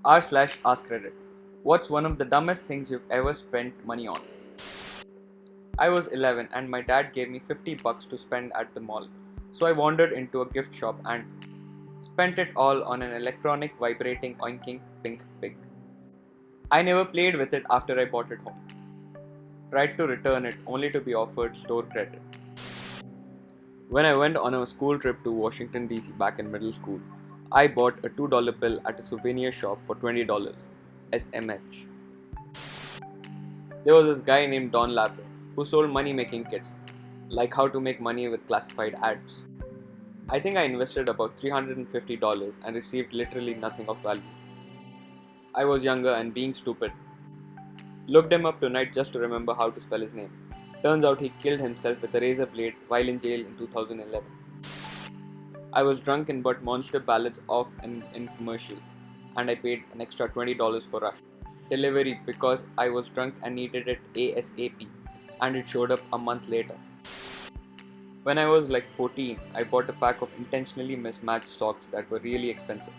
r/AskReddit. What's one of the dumbest things you've ever spent money on? I was 11 and my dad gave me $50 to spend at the mall. So I wandered into a gift shop and spent it all on an electronic vibrating oinking pink pig. I never played with it after I bought it home. Tried to return it only to be offered store credit. When I went on a school trip to Washington DC back in middle school, I bought a $2 bill at a souvenir shop for $20 SMH. There was this guy named Don Lapper who sold money making kits, like how to make money with classified ads. I think I invested about $350 and received literally nothing of value. I was younger and being stupid. Looked him up tonight just to remember how to spell his name. Turns out he killed himself with a razor blade while in jail in 2011. I was drunk and bought Monster Ballads off an infomercial, and I paid an extra $20 for rush delivery because I was drunk and needed it ASAP, and it showed up a month later. When I was like 14, I bought a pack of intentionally mismatched socks that were really expensive.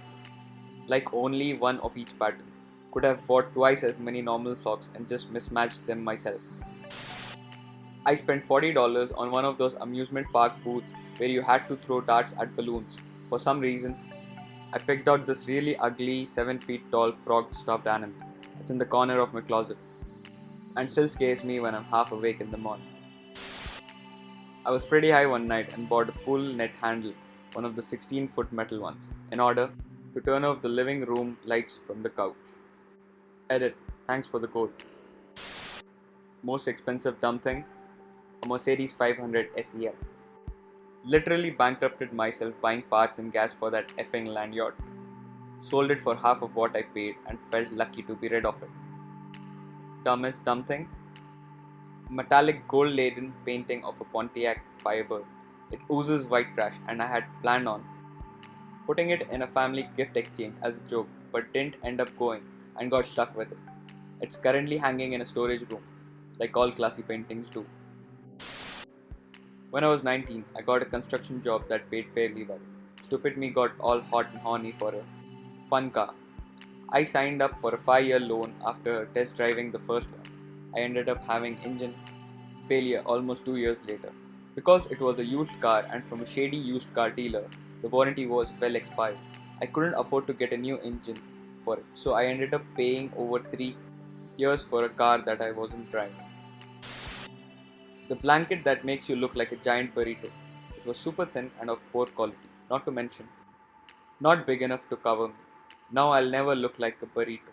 Like only one of each pattern. Could have bought twice as many normal socks and just mismatched them myself. I spent $40 on one of those amusement park booths where you had to throw darts at balloons. For some reason, I picked out this really ugly 7 feet tall frog stuffed animal. It's in the corner of my closet and still scares me when I'm half awake in the morning. I was pretty high one night and bought a pull net handle, one of the 16-foot metal ones, in order to turn off the living room lights from the couch. Edit. Thanks for the code. Most expensive dumb thing? A Mercedes 500 SEL. Literally bankrupted myself buying parts and gas for that effing lanyard. Sold it for half of what I paid and felt lucky to be rid of it. Dumbest dumb thing? Metallic gold-laden painting of a Pontiac Firebird. It oozes white trash and I had planned on putting it in a family gift exchange as a joke but didn't end up going and got stuck with it. It's currently hanging in a storage room, like all classy paintings do. When I was 19, I got a construction job that paid fairly well. Stupid me got all hot and horny for a fun car. I signed up for a 5-year loan after test driving the first one. I ended up having engine failure almost 2 years later. Because it was a used car and from a shady used car dealer, the warranty was well expired. I couldn't afford to get a new engine for it, so I ended up paying over 3 years for a car that I wasn't driving. The blanket that makes you look like a giant burrito. It was super thin and of poor quality, not to mention, not big enough to cover me. Now I'll never look like a burrito.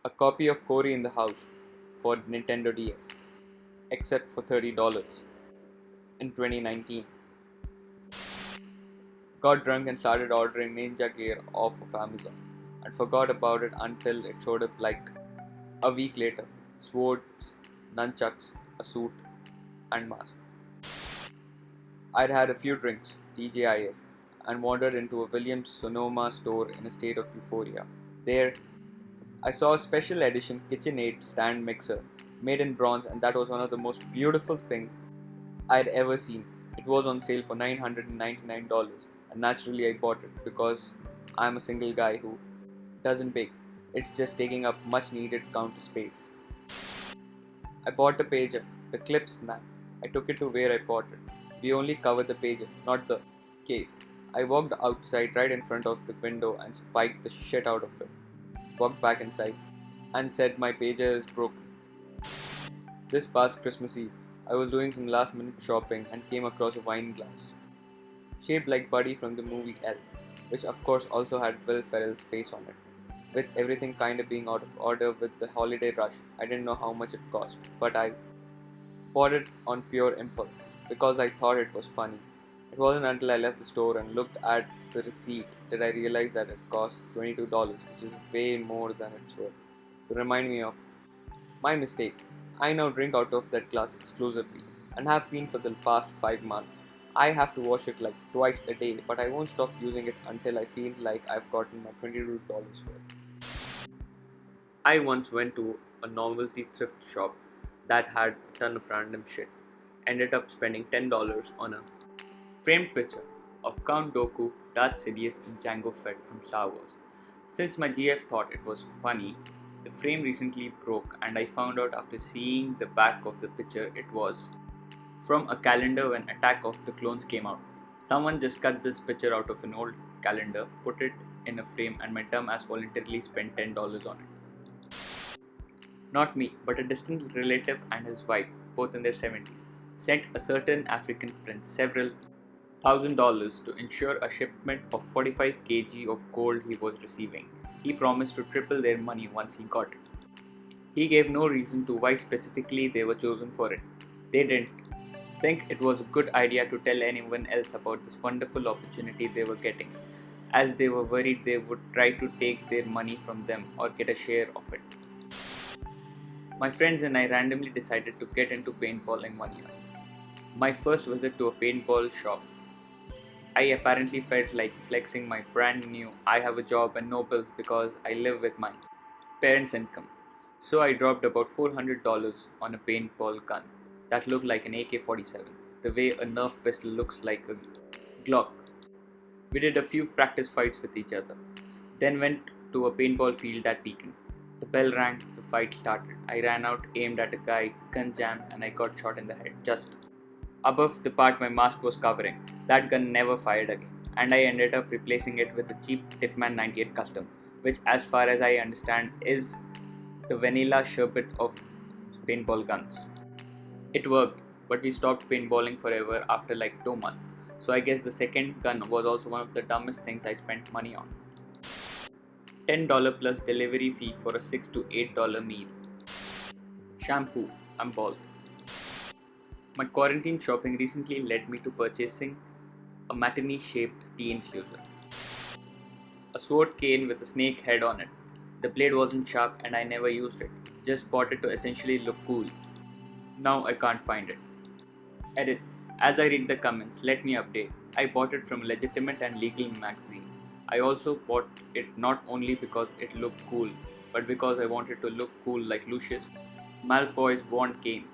A copy of Cory in the House for Nintendo DS, except for $30 in 2019. Got drunk and started ordering ninja gear off of Amazon and forgot about it until it showed up like a week later. Swords, nunchucks, a suit, and mask. I'd had a few drinks, TGIF, and wandered into a Williams Sonoma store in a state of euphoria. There, I saw a special edition KitchenAid stand mixer made in bronze, and that was one of the most beautiful things I'd ever seen. It was on sale for $999, and naturally I bought it because I'm a single guy who doesn't bake. It's just taking up much needed counter space. I bought the pager, the clip snap. I took it to where I bought it. We only covered the pager, not the case. I walked outside right in front of the window and spiked the shit out of it. Walked back inside and said my pager is broken. This past Christmas Eve, I was doing some last minute shopping and came across a wine glass, shaped like Buddy from the movie Elf, which of course also had Will Ferrell's face on it. With everything kinda being out of order with the holiday rush, I didn't know how much it cost, but I bought it on pure impulse because I thought it was funny. It wasn't until I left the store and looked at the receipt that I realized that it cost $22, which is way more than it's worth. To remind me of my mistake, I now drink out of that glass exclusively and have been for the past 5 months. I have to wash it like twice a day, but I won't stop using it until I feel like I've gotten my $22 worth. I once went to a novelty thrift shop that had a ton of random shit. Ended up spending $10 on a framed picture of Count Dooku, Darth Sidious, and Jango Fett from Star Wars. Since my GF thought it was funny, the frame recently broke and I found out after seeing the back of the picture it was from a calendar when Attack of the Clones came out. Someone just cut this picture out of an old calendar, put it in a frame, and my dumbass voluntarily spent $10 on it. Not me, but a distant relative and his wife, both in their 70s, sent a certain African prince several $1,000 to ensure a shipment of 45 kg of gold he was receiving. He promised to triple their money once he got it. He gave no reason to why specifically they were chosen for it. They didn't think it was a good idea to tell anyone else about this wonderful opportunity they were getting, as they were worried they would try to take their money from them or get a share of it. My friends and I randomly decided to get into paintballing one year. My first visit to a paintball shop, I apparently felt like flexing my brand new I have a job and no bills because I live with my parents' income. So I dropped about $400 on a paintball gun that looked like an AK-47, the way a Nerf pistol looks like a Glock. We did a few practice fights with each other, then went to a paintball field that weekend. The bell rang, the fight started. I ran out, aimed at a guy, gun jammed, and I got shot in the head, just above the part my mask was covering. That gun never fired again, and I ended up replacing it with a cheap Tipman 98 Custom, which, as far as I understand, is the vanilla sherbet of paintball guns. It worked, but we stopped paintballing forever after like 2 months. So I guess the second gun was also one of the dumbest things I spent money on. $10 plus delivery fee for a $6 to $8 meal. Shampoo. I'm bald. My quarantine shopping recently led me to purchasing a matinee shaped tea infuser. A sword cane with a snake head on it. The blade wasn't sharp and I never used it. Just bought it to essentially look cool. Now I can't find it. Edit. As I read the comments, let me update. I bought it from a legitimate and legal magazine. I also bought it not only because it looked cool, but because I wanted to look cool like Lucius Malfoy's wand cane.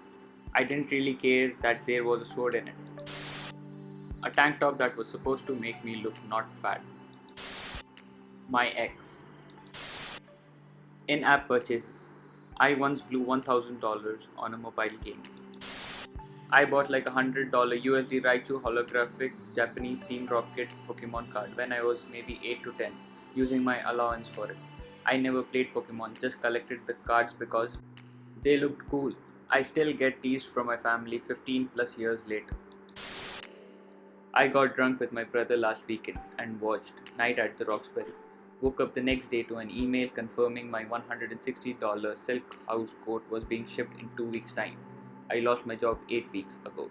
I didn't really care that there was a sword in it. A tank top that was supposed to make me look not fat. My ex. In-app purchases. I once blew $1,000 on a mobile game. I bought like $100 USD Raichu holographic Japanese Team Rocket Pokemon card when I was maybe 8 to 10, using my allowance for it. I never played Pokemon, just collected the cards because they looked cool. I still get teased from my family 15 plus years later. I got drunk with my brother last weekend and watched Night at the Roxbury. Woke up the next day to an email confirming my $160 silk house coat was being shipped in 2 weeks' time. I lost my job 8 weeks ago.